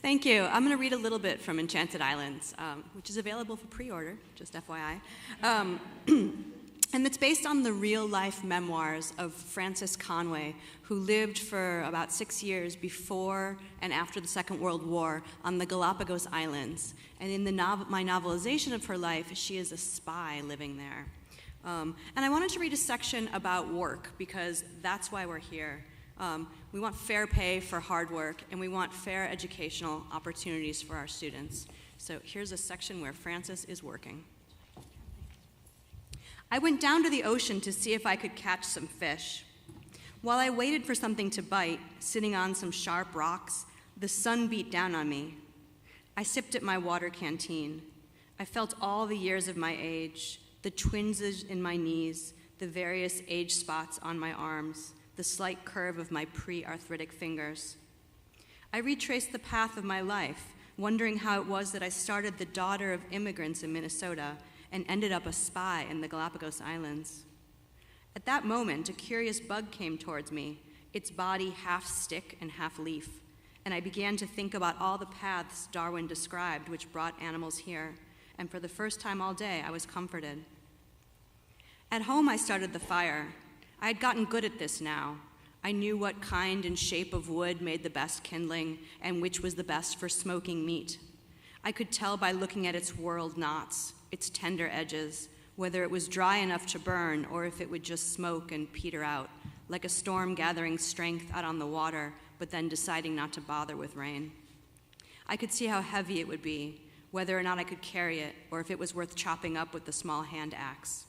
Thank you. I'm going to read a little bit from Enchanted Islands, which is available for pre-order, just FYI. And it's based on the real-life memoirs of Frances Conway, who lived for about 6 years before and after the Second World War on the Galápagos Islands. And in my novelization of her life, she is a spy living there. And I wanted to read a section about work, because that's why we're here. We want fair pay for hard work, and we want fair educational opportunities for our students. So here's a section where Frances is working. I went down to the ocean to see if I could catch some fish. While I waited for something to bite, sitting on some sharp rocks, the sun beat down on me. I sipped at my water canteen. I felt all the years of my age, the twinges in my knees, the various age spots on my arms, the slight curve of my pre-arthritic fingers. I retraced the path of my life, wondering how it was that I started the daughter of immigrants in Minnesota and ended up a spy in the Galápagos Islands. At that moment, a curious bug came towards me, its body half stick and half leaf, and I began to think about all the paths Darwin described which brought animals here, and for the first time all day, I was comforted. At home, I started the fire. I had gotten good at this now. I knew what kind and shape of wood made the best kindling and which was the best for smoking meat. I could tell by looking at its whorled knots, its tender edges, whether it was dry enough to burn or if it would just smoke and peter out, like a storm gathering strength out on the water, but then deciding not to bother with rain. I could see how heavy it would be, whether or not I could carry it, or if it was worth chopping up with the small hand axe.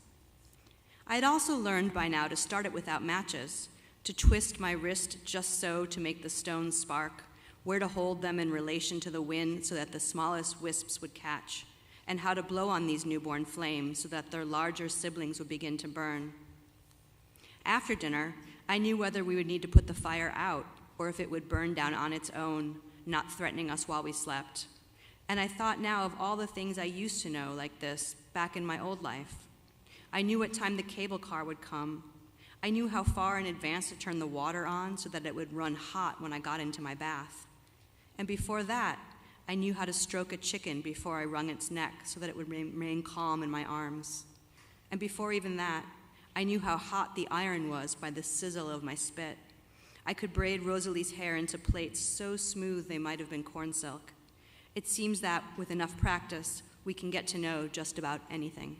I had also learned by now to start it without matches, to twist my wrist just so to make the stones spark, where to hold them in relation to the wind so that the smallest wisps would catch, and how to blow on these newborn flames so that their larger siblings would begin to burn. After dinner, I knew whether we would need to put the fire out or if it would burn down on its own, not threatening us while we slept. And I thought now of all the things I used to know like this back in my old life. I knew what time the cable car would come. I knew how far in advance to turn the water on so that it would run hot when I got into my bath. And before that, I knew how to stroke a chicken before I wrung its neck so that it would remain calm in my arms. And before even that, I knew how hot the iron was by the sizzle of my spit. I could braid Rosalie's hair into plaits so smooth they might have been corn silk. It seems that, with enough practice, we can get to know just about anything.